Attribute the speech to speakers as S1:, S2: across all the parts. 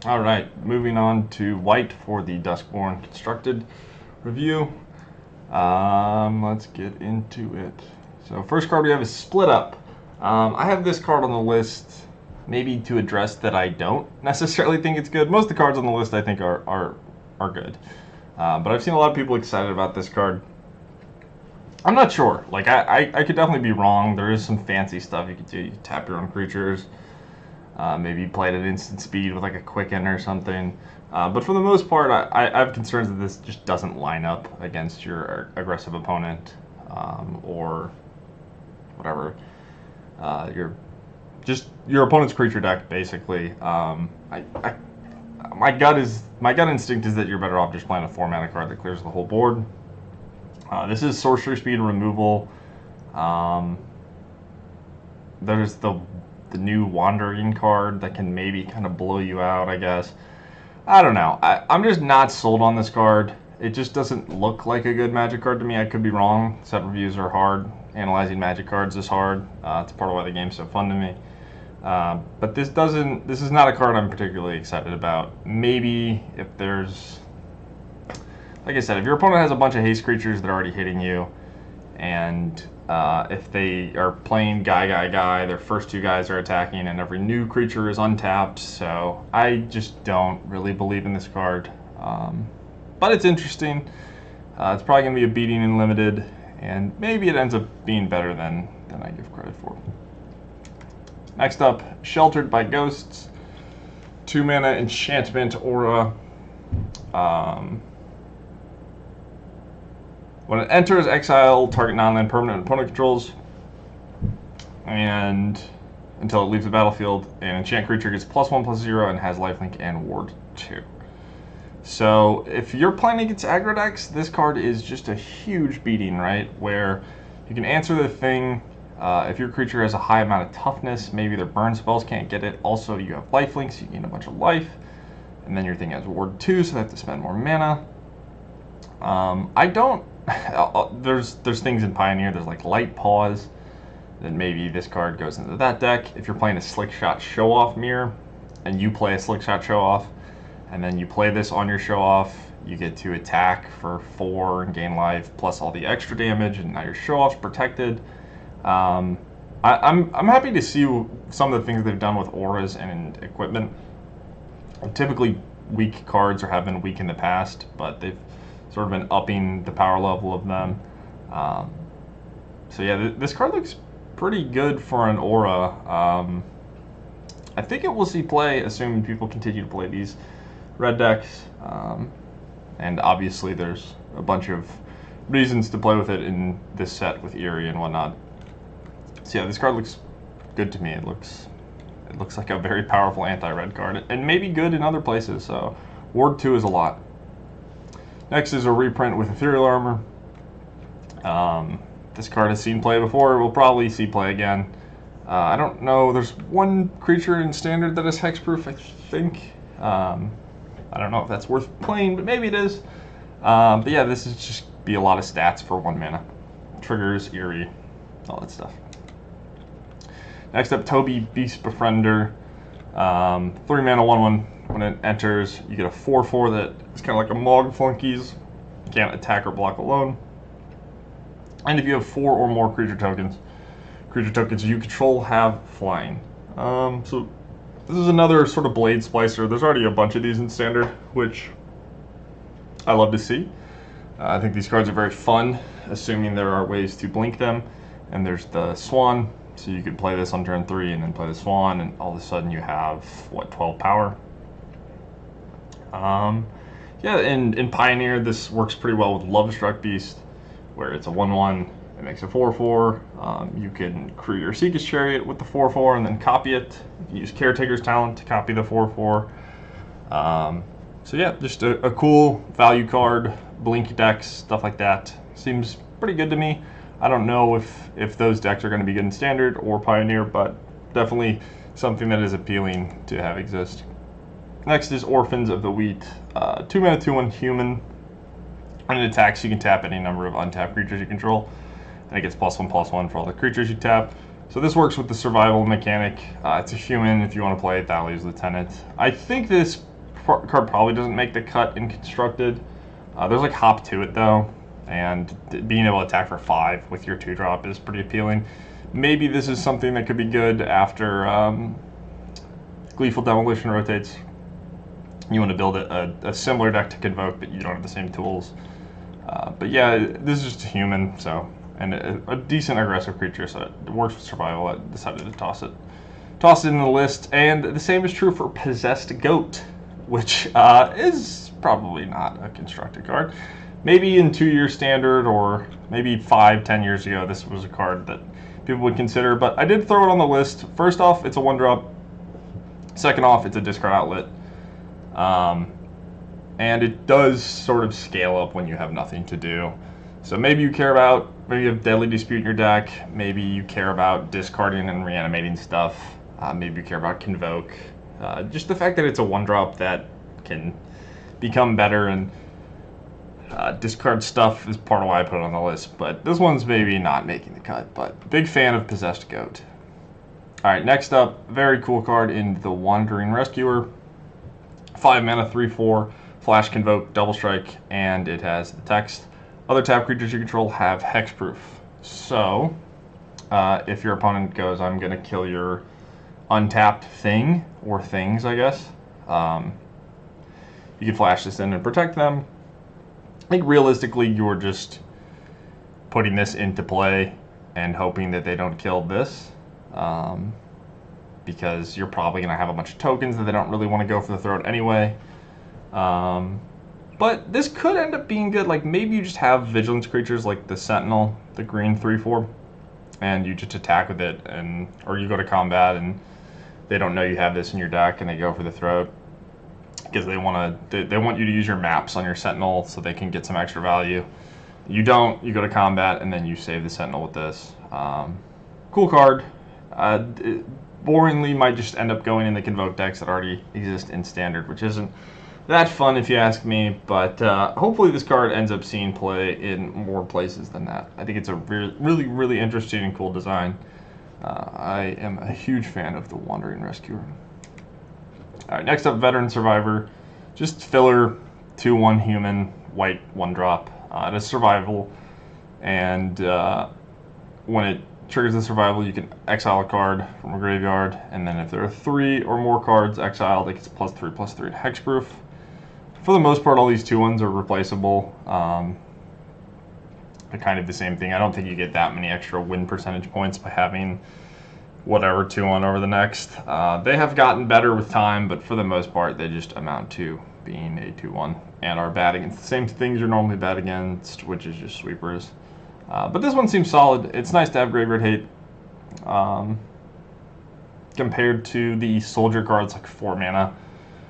S1: All right, moving on to white for the Duskmourn constructed review. Let's get into it. So first card we have is Split Up. I have this card on the list maybe to address that I don't necessarily think it's good. Most of the cards on the list I think are good. But I've seen a lot of people excited about this card. I'm not sure. Like, I could definitely be wrong. There is some fancy stuff you could do. You could tap your own creatures. Maybe play it at instant speed with like a quicken or something. But for the most part, I have concerns that this just doesn't line up against your aggressive opponent or whatever. Your opponent's creature deck, basically. My gut instinct is that you're better off just playing a 4-mana card that clears the whole board. This is sorcery speed removal. There's the new wandering card that can maybe kind of blow you out, I guess. I don't know. I'm just not sold on this card. It just doesn't look like a good Magic card to me. I could be wrong. Set reviews are hard. Analyzing Magic cards is hard. It's part of why the game's so fun to me. But this is not a card I'm particularly excited about. Maybe if there's, like I said, if your opponent has a bunch of haste creatures that are already hitting you, and if they are playing guy, their first 2 guys are attacking, and every new creature is untapped. So I just don't really believe in this card. But it's interesting. It's probably going to be a beating in limited, and maybe it ends up being better than I give credit for. Next up, Sheltered by Ghosts. 2-mana enchantment aura. When it enters, exile target non-land permanent opponent controls, and until it leaves the battlefield, an enchant creature gets +1/+0 and has lifelink and ward 2. So if you're playing against aggro decks, this card is just a huge beating, right? Where you can answer the thing. If your creature has a high amount of toughness, maybe their burn spells can't get it. Also, you have lifelink, so you gain a bunch of life, and then your thing has ward 2, so they have to spend more mana. There's things in Pioneer. There's like Light Paws. Then maybe this card goes into that deck. If you're playing a Slick Shot Show Off mirror, and you play a Slick Shot Show Off, and then you play this on your Show Off, you get to attack for 4 and gain life, plus all the extra damage, and now your Show Off's protected. I'm happy to see some of the things they've done with auras and equipment. Typically weak cards or have been weak in the past, but they've sort of been upping the power level of them. So yeah, this card looks pretty good for an aura. I think it will see play, assuming people continue to play these red decks. And obviously there's a bunch of reasons to play with it in this set with Eerie and whatnot. So yeah, this card looks good to me. It looks like a very powerful anti-red card, and maybe good in other places. So ward 2 is a lot. Next is a reprint with Imperial Armor. This card has seen play before. We'll probably see play again. I don't know. There's one creature in Standard that is hexproof, I think. I don't know if that's worth playing, but maybe it is. But yeah, this is just be a lot of stats for 1 mana. Triggers, Eerie, all that stuff. Next up, Toby, Beast Befriender. 3-mana 1/1. When it enters, you get a 4/4 that is kind of like a Mog Flunkies. You can't attack or block alone. And if you have 4 or more creature tokens you control have flying. So this is another sort of Blade Splicer. There's already a bunch of these in Standard, which I love to see. I think these cards are very fun, assuming there are ways to blink them. And there's the Swan, so you could play this on turn 3 and then play the Swan, and all of a sudden you have, 12 power? Yeah, in Pioneer, this works pretty well with Lovestruck Beast, where it's a 1/1, it makes a 4/4. You can create your Seek's Chariot with the 4/4 and then copy it. You can use Caretaker's Talent to copy the 4/4. So yeah, just a cool value card, blink decks, stuff like that. Seems pretty good to me. I don't know if those decks are going to be good in Standard or Pioneer, but definitely something that is appealing to have exist. Next is Orphans of the Wheat. 2-mana 2/1 human. When it attacks, you can tap any number of untapped creatures you control, and it gets +1/+1 for all the creatures you tap. So this works with the survival mechanic. It's a human. If you want to play it, that leaves Lieutenant. I think this card probably doesn't make the cut in Constructed. There's like hop to it though, and being able to attack for 5 with your 2-drop is pretty appealing. Maybe this is something that could be good after Gleeful Demolition rotates. You want to build a similar deck to Convoke, but you don't have the same tools. But yeah, this is just a human, so, and a decent aggressive creature, so it works with survival. I decided to toss it in the list. And the same is true for Possessed Goat, which is probably not a constructed card. Maybe in 2-year standard, or maybe 5-10 years ago, this was a card that people would consider, but I did throw it on the list. First off, it's a 1-drop. Second off, it's a discard outlet. And it does sort of scale up when you have nothing to do. So maybe you care about, maybe you have Deadly Dispute in your deck, maybe you care about discarding and reanimating stuff, maybe you care about Convoke. Just the fact that it's a 1-drop that can become better and discard stuff is part of why I put it on the list. But this one's maybe not making the cut, but big fan of Possessed Goat. Alright, next up, very cool card in the Wandering Rescuer. 5 mana, 3/4, flash, Convoke, double strike, and it has the text, other tap creatures you control have hexproof. So, if your opponent goes, I'm going to kill your untapped thing, or things, I guess, you can flash this in and protect them. I think realistically you're just putting this into play and hoping that they don't kill this, because you're probably going to have a bunch of tokens that they don't really want to go for the throat anyway. But this could end up being good. Like, maybe you just have vigilance creatures like the Sentinel, the green 3/4, and you just attack with it, and or you go to combat and they don't know you have this in your deck and they go for the throat because they want you to use your maps on your Sentinel so they can get some extra value. You don't, you go to combat and then you save the Sentinel with this. Cool card. It boringly might just end up going in the Convoke decks that already exist in Standard, which isn't that fun if you ask me, but hopefully this card ends up seeing play in more places than that. I think it's a really interesting and cool design. I am a huge fan of the Wandering Rescuer. Alright, next up, Veteran Survivor. Just filler, 2/1 human, white, 1-drop. It is survival, and when it triggers the survival, you can exile a card from a graveyard, and then if there are 3 or more cards exiled, it gets +3/+3 to hexproof. For the most part, all these 2/1s are replaceable. They're kind of the same thing. I don't think you get that many extra win percentage points by having whatever 2/1 over the next. They have gotten better with time, but for the most part, they just amount to being a 2/1 and are bad against the same things you're normally bad against, which is just sweepers. But this one seems solid. It's nice to have graveyard hate. Compared to the soldier cards, like 4 mana.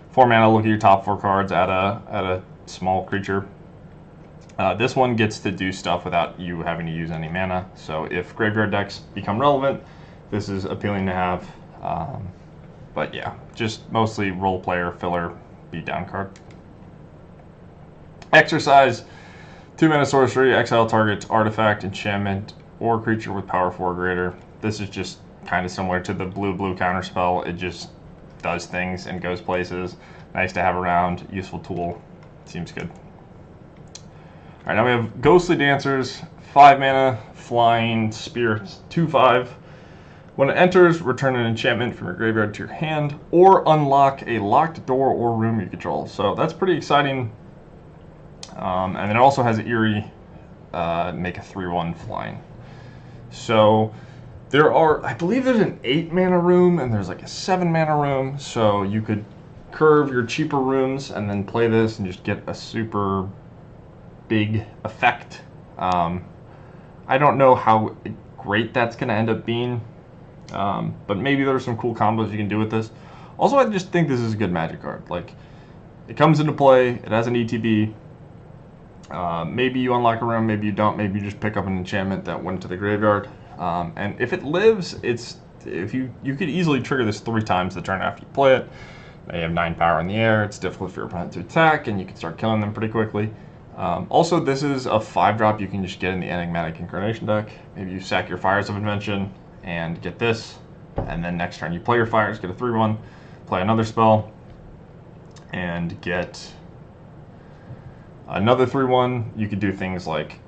S1: 4 mana, look at your top 4 cards, add a small creature. This one gets to do stuff without you having to use any mana. So if graveyard decks become relevant, this is appealing to have. But yeah, just mostly role player, filler, beatdown card. Exercise. 2 mana sorcery, exile target artifact, enchantment, or creature with power 4 or greater. This is just kind of similar to the blue counterspell. It just does things and goes places. Nice to have around, useful tool. Seems good. Alright, now we have Ghostly Dancers, 5 mana, flying, spirits, 2/5. When it enters, return an enchantment from your graveyard to your hand, or unlock a locked door or room you control. So that's pretty exciting. And then it also has Eerie, make a 3/1 flying. So there are, I believe there's an 8 mana room and there's like a 7 mana room. So you could curve your cheaper rooms and then play this and just get a super big effect. I don't know how great that's going to end up being, but maybe there's some cool combos you can do with this. Also, I just think this is a good Magic card. Like, it comes into play, it has an ETB. Maybe you unlock a room, maybe you don't. Maybe you just pick up an enchantment that went to the graveyard. And if it lives, you could easily trigger this 3 times the turn after you play it. They have 9 power in the air. It's difficult for your opponent to attack, and you can start killing them pretty quickly. Also, this is a 5-drop you can just get in the Enigmatic Incarnation deck. Maybe you sack your Fires of Invention and get this, and then next turn you play your fires, get a 3/1, play another spell, and get another 3/1. You could do things like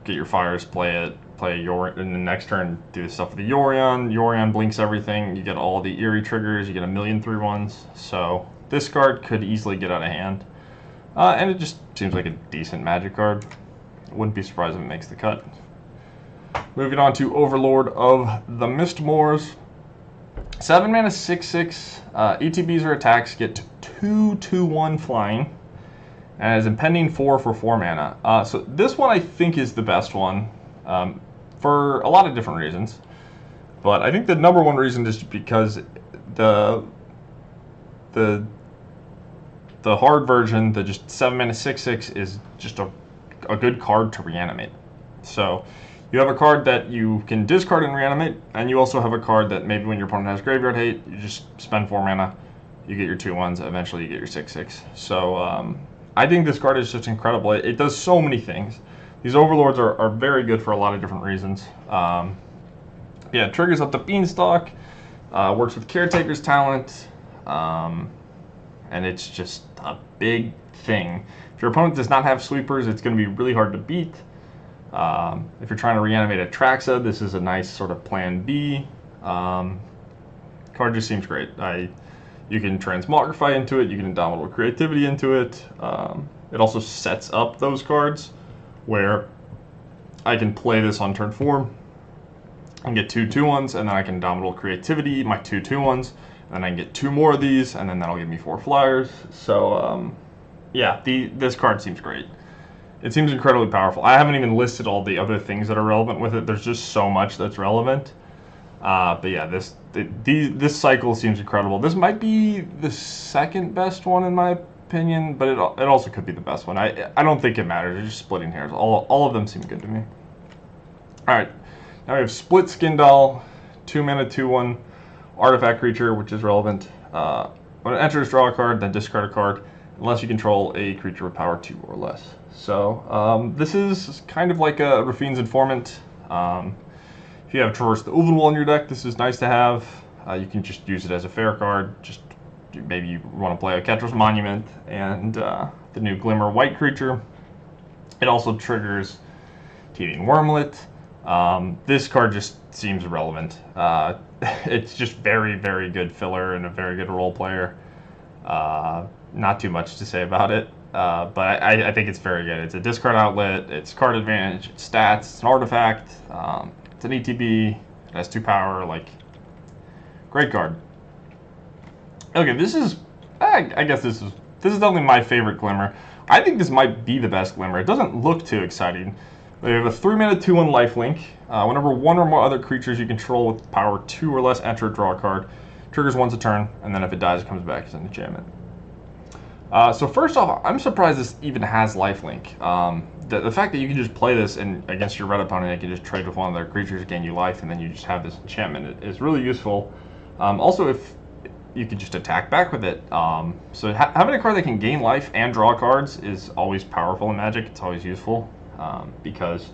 S1: get your fires, play Yorion, and the next turn do stuff with the Yorion. Yorion blinks everything. You get all the Eerie triggers. You get a million 3/1s. So this card could easily get out of hand, and it just seems like a decent Magic card. Wouldn't be surprised if it makes the cut. Moving on to Overlord of the Mistmoors. 7 mana, 6/6. ETBs or attacks get 2/2/1 flying. And has impending 4 for 4 mana. So this one I think is the best one for a lot of different reasons. But I think the number one reason is because the hard version, the just 7 mana 6/6, is just a good card to reanimate. So you have a card that you can discard and reanimate, and you also have a card that maybe when your opponent has graveyard hate, you just spend 4 mana, you get your 2/1s, eventually you get your 6/6. So I think this card is just incredible. It does so many things. These Overlords are very good for a lot of different reasons. Yeah, it triggers up the Beanstalk, works with Caretaker's talent, and it's just a big thing. If your opponent does not have sweepers, it's going to be really hard to beat. If you're trying to reanimate a Traxa, this is a nice sort of plan B. Card just seems great. You can Transmogrify into it, you can Indomitable Creativity into it. It also sets up those cards where I can play this on turn 4 and get 2/2/1s, and then I can Indomitable Creativity my 2/2/1s, and then I can get 2 more of these, and then that'll give me 4 flyers. So yeah, this card seems great. It seems incredibly powerful. I haven't even listed all the other things that are relevant with it. There's just so much that's relevant. But yeah, this cycle seems incredible. This might be the second best one in my opinion, but it also could be the best one. I don't think it matters. It's just splitting hairs. All of them seem good to me. All right, now we have Split Skin Doll, 2 mana 2/1 artifact creature, which is relevant. When it enters, draw a card, then discard a card, unless you control a creature with power 2 or less. So this is kind of like a Rafine's Informant. If you have Traverse the Ulvenwall in your deck, this is nice to have. You can just use it as a fair card. Just maybe you want to play a Ketra's Monument and the new Glimmer white creature. It also triggers Teething Wormlet. This card just seems relevant. It's just very, very good filler and a very good role player. Not too much to say about it, but I think it's very good. It's a discard outlet, it's card advantage, it's stats, it's an artifact, it's an ETB, it has 2 power, like, great card. Okay, this is, I guess this is definitely my favorite Glimmer. I think this might be the best Glimmer. It doesn't look too exciting. We have a 3 mana 2/1 lifelink. Whenever one or more other creatures you control with power 2 or less enter, draw a card. Triggers once a turn, and then if it dies, it comes back as an enchantment. So first off, I'm surprised this even has lifelink. The fact that you can just play this and against your red opponent, you can just trade with one of their creatures, gain you life, and then you just have this enchantment is really useful. Also, if you could just attack back with it. So having a card that can gain life and draw cards is always powerful in Magic. It's always useful because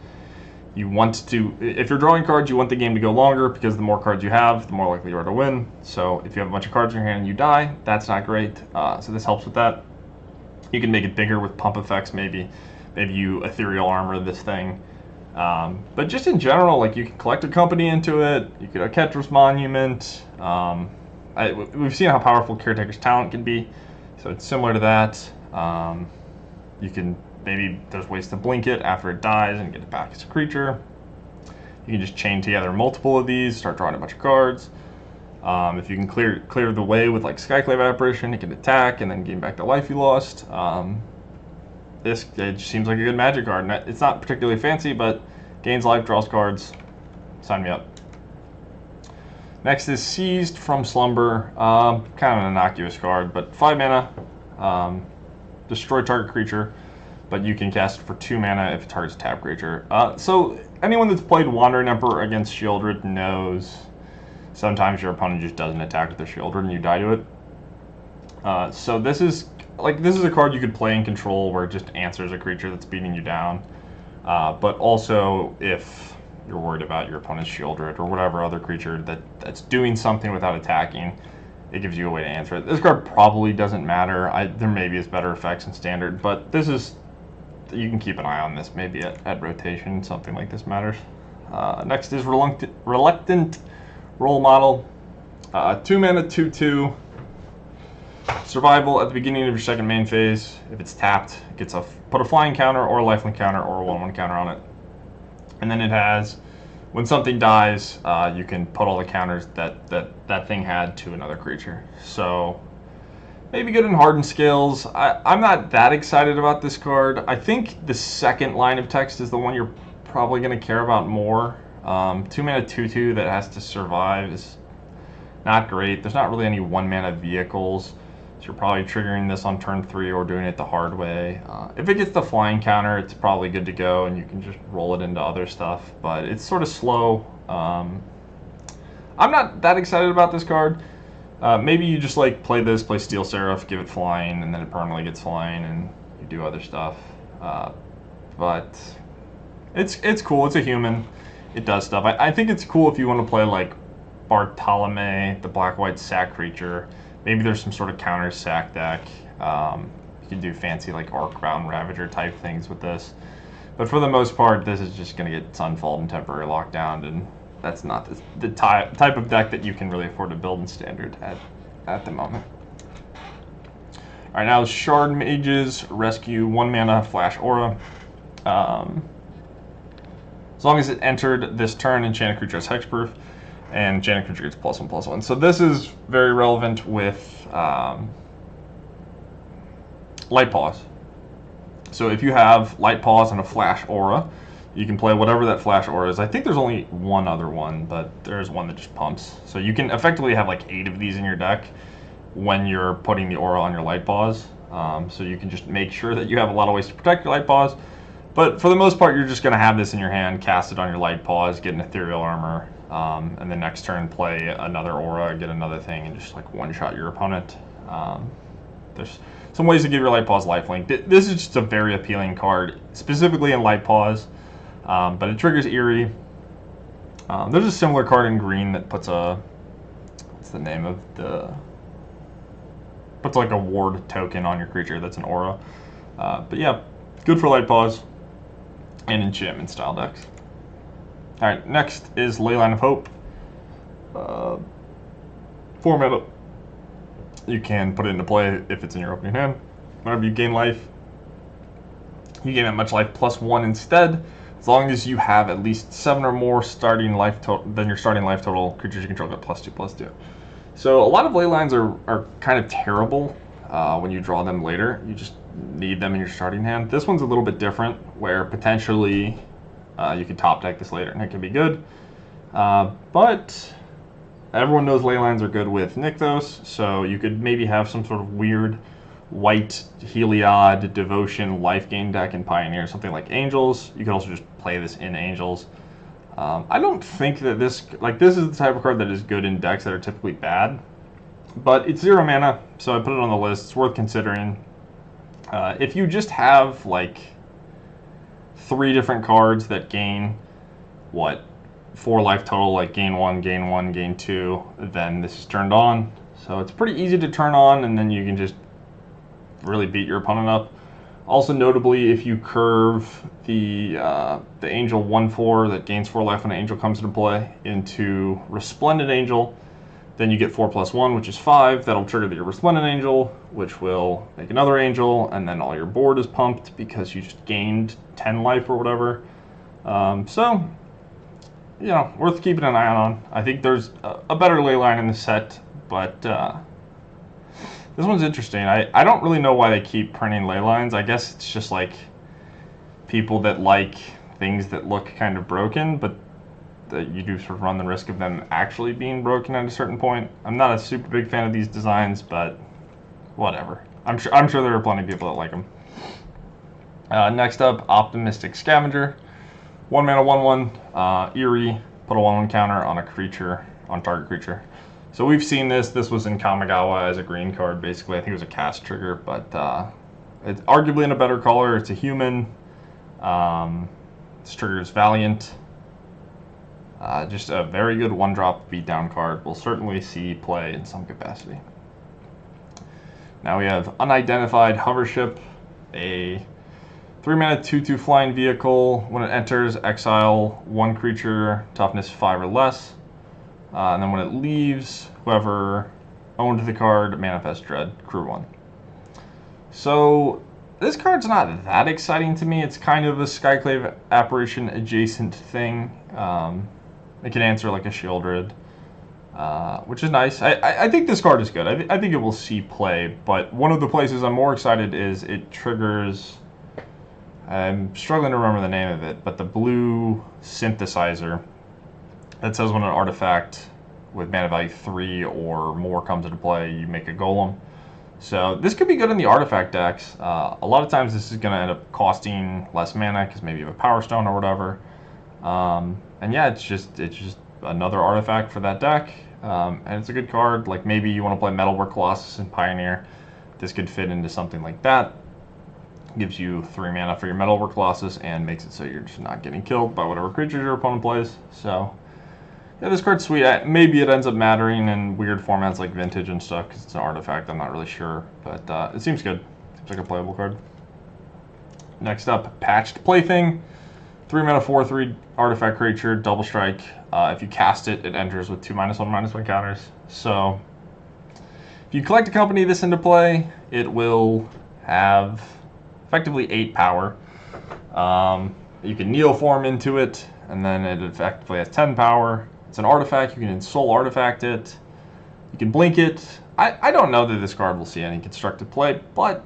S1: you want to, if you're drawing cards, you want the game to go longer because the more cards you have, the more likely you are to win. So if you have a bunch of cards in your hand and you die, that's not great. So this helps with that. You can make it bigger with pump effects, maybe you Ethereal Armor this thing. But just in general, like, you can collect a company into it, you could Ketra's Monument. We've seen how powerful Caretaker's Talent can be, so it's similar to that. You can, maybe there's ways to blink it after it dies and get it back as a creature. You can just chain together multiple of these, start drawing a bunch of cards. If you can clear the way with, like, Skyclave Apparition, it can attack and then gain back the life you lost. It seems like a good Magic card. It's not particularly fancy, but gains life, draws cards. Sign me up. Next is Seized from Slumber. Kind of an innocuous card, but 5 mana. Destroy target creature, but you can cast it for 2 mana if it targets a tap creature. So anyone that's played Wandering Emperor against Shieldred knows sometimes your opponent just doesn't attack with their Shieldred and you die to it. So this is a card you could play in control where it just answers a creature that's beating you down. But also, if you're worried about your opponent's Shieldred or whatever other creature that's doing something without attacking, it gives you a way to answer it. This card probably doesn't matter. There maybe is better effects in Standard, but this is, you can keep an eye on this maybe at rotation, something like this matters. Next is Reluctant Role Model. 2 mana, 2/2. Survival at the beginning of your second main phase. If it's tapped, it gets put a flying counter or a lifelink counter or a 1/1 counter on it. And then it has, when something dies, you can put all the counters that thing had to another creature. So maybe good in hardened scales. I'm not that excited about this card. I think the second line of text is the one you're probably going to care about more. 2 mana, 2/2 that has to survive is not great. There's not really any 1 mana vehicles. So you're probably triggering this on turn 3 or doing it the hard way. If it gets the flying counter, it's probably good to go and you can just roll it into other stuff. But it's sort of slow. I'm not that excited about this card. Maybe you just like play this, play Steel Seraph, give it flying, and then it permanently gets flying and you do other stuff. But it's cool. It's a human. It does stuff. I think it's cool if you want to play like Bartolome, the black-white sack creature. Maybe there's some sort of counter sack deck. You can do fancy like Arcbound Ravager type things with this. But for the most part, this is just going to get Sunfall and temporary lockdown, and that's not the type of deck that you can really afford to build in Standard at the moment. Alright, now Shard Mages Rescue 1 mana Flash Aura. As long as it entered this turn, enchanted creature has hexproof, and enchanted creature gets +1/+1. So this is very relevant with Light Paws. So if you have Light Paws and a Flash Aura, you can play whatever that Flash Aura is. I think there's only one other one, but there's one that just pumps. So you can effectively have like 8 of these in your deck when you're putting the Aura on your Light Paws. So you can just make sure that you have a lot of ways to protect your Light Paws. But for the most part, you're just going to have this in your hand, cast it on your Light Paws, get an Ethereal Armor, and the next turn play another Aura, get another thing, and just like one-shot your opponent. There's some ways to give your Light Paws lifelink. This is just a very appealing card, specifically in Light Paws, but it triggers Eerie. There's a similar card in green that puts a, what's the name of the, puts like a ward token on your creature that's an Aura. But yeah, good for Light Paws and enchantment style decks. Alright, next is Leyline of Hope. 4 mana. You can put it into play if it's in your opening hand. Whenever you gain life, you gain that much life +1 instead, as long as you have at least 7 or more starting life than your starting life total. Creatures you control get +2/+2. So a lot of Leylines are kind of terrible when you draw them later. You just need them in your starting hand. This one's a little bit different, where potentially you could top deck this later and it can be good. But everyone knows Leylines are good with Nykthos, so you could maybe have some sort of weird white Heliod Devotion life gain deck in Pioneer, something like Angels. You could also just play this in Angels. I don't think that this is the type of card that is good in decks that are typically bad, but it's 0 mana, so I put it on the list. It's worth considering. If you just have like 3 different cards that gain, 4 life total, like gain 1, gain 2, then this is turned on. So it's pretty easy to turn on, and then you can just really beat your opponent up. Also notably, if you curve the Angel 1/4 that gains 4 life when an Angel comes into play into Resplendent Angel, then you get 4/+1, which is 5. That'll trigger your Resplendent Angel, which will make another Angel, and then all your board is pumped because you just gained 10 life or whatever. So, you know, worth keeping an eye on. I think there's a better Leyline in the set, but this one's interesting. I don't really know why they keep printing Leylines. I guess it's just like people that like things that look kind of broken, but that you do sort of run the risk of them actually being broken at a certain point. I'm not a super big fan of these designs, but whatever. I'm sure there are plenty of people that like them. Next up, Optimistic Scavenger. 1 mana, 1/1. Eerie. Put a 1/1 counter on a creature, on target creature. So we've seen this. This was in Kamigawa as a green card, basically. I think it was a cast trigger, but it's arguably in a better color. It's a human. This triggers Valiant. Just a very good one-drop beatdown card. Will certainly see play in some capacity. Now we have Unidentified Hover, a 3-mana 2/2 flying vehicle. When it enters, exile one creature, toughness 5 or less. And then when it leaves, whoever owned the card, manifest dread, crew 1. So this card's not that exciting to me. It's kind of a Skyclave Apparition adjacent thing. It can answer like a Shieldred, which is nice. I think this card is good. I think it will see play, but one of the places I'm more excited is it triggers... I'm struggling to remember the name of it, but the blue synthesizer that says when an artifact with mana value 3 or more comes into play, you make a golem. So this could be good in the artifact decks. A lot of times this is going to end up costing less mana because maybe you have a Power Stone or whatever. And yeah, it's just another artifact for that deck. And it's a good card. Like maybe you want to play Metalwork Colossus and Pioneer. This could fit into something like that. Gives you 3 mana for your Metalwork Colossus and makes it so you're just not getting killed by whatever creatures your opponent plays. So yeah, this card's sweet. Maybe it ends up mattering in weird formats like Vintage and stuff because it's an artifact. I'm not really sure, but it seems good. Seems like a playable card. Next up, Patched Plaything. 3 mana 4/3 artifact creature, double strike. If you cast it, it enters with 2/1/1 counters. So if you collect a company this into play, it will have effectively 8 power. You can Neoform into it, and then it effectively has 10 power. It's an artifact. You can Soul Artifact it. You can blink it. I don't know that this card will see any constructed play, but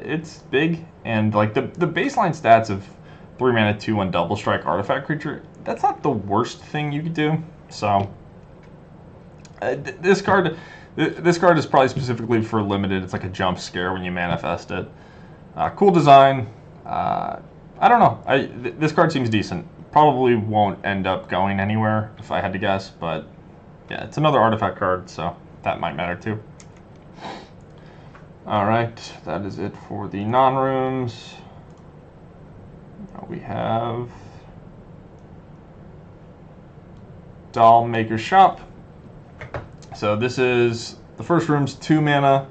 S1: it's big, and like the baseline stats of 3 mana 2/1 double strike artifact creature, that's not the worst thing you could do. So this card is probably specifically for limited. It's like a jump scare when you manifest it. Cool design. I don't know. This card seems decent. Probably won't end up going anywhere if I had to guess, but yeah, it's another artifact card, so that might matter too. Alright, that is it for the non-rooms. Now we have Doll Maker Shop. So this is the first room's 2 mana.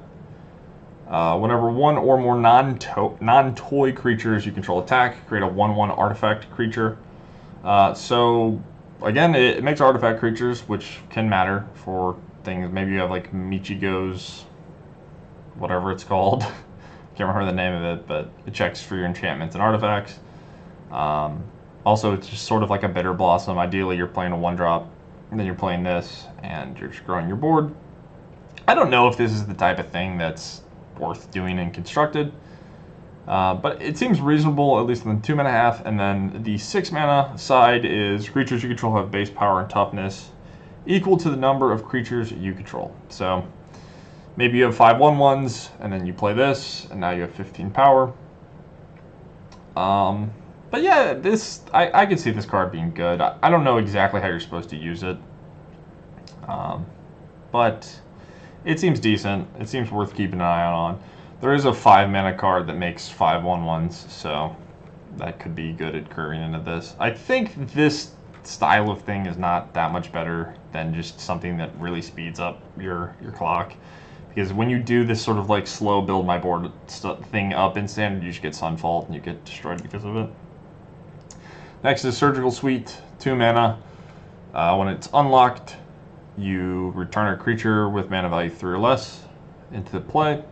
S1: Whenever 1 or more non-toy creatures you control attack, create a 1/1 artifact creature. So again, it makes artifact creatures, which can matter for things. Maybe you have like Michigo's, whatever it's called. Can't remember the name of it, but it checks for your enchantments and artifacts. Also, it's just sort of like a Bitter Blossom. Ideally, you're playing a 1-drop, and then you're playing this, and you're just growing your board. I don't know if this is the type of thing that's worth doing in Constructed, but it seems reasonable, at least in the 2 mana half. And then the 6 mana side is creatures you control have base power and toughness equal to the number of creatures you control. So maybe you have 5/1/1s, and then you play this, and now you have 15 power. But yeah, I could see this card being good. I don't know exactly how you're supposed to use it, but it seems decent. It seems worth keeping an eye on. There is a 5 mana card that makes 5/1/1s, so that could be good at curving into this. I think this style of thing is not that much better than just something that really speeds up your clock. Because when you do this sort of like slow build my board thing up in Standard, you just get Sunfall and you get destroyed because of it. Next is Surgical Suite, 2 mana. When it's unlocked, you return a creature with mana value 3 or less into play.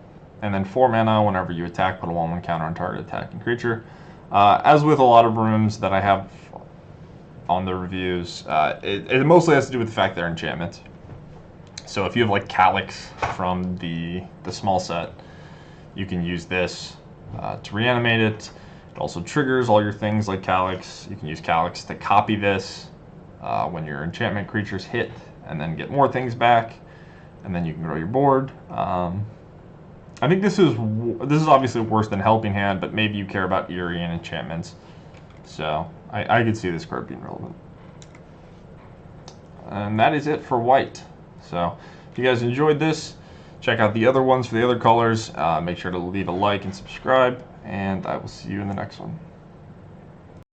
S1: And then 4 mana, whenever you attack, put a 1/1 counter on target attacking creature. As with a lot of rooms that I have on the reviews, it mostly has to do with the fact they're enchantments. So if you have like Calyx from the small set, you can use this to reanimate it. It also triggers all your things like Calyx. You can use Calyx to copy this when your enchantment creatures hit, and then get more things back, and then you can grow your board. I think this is obviously worse than Helping Hand, but maybe you care about Eerie and enchantments. So I could see this card being relevant. And that is it for white. So if you guys enjoyed this, check out the other ones for the other colors. Make sure to leave a like and subscribe, and I will see you in the next one.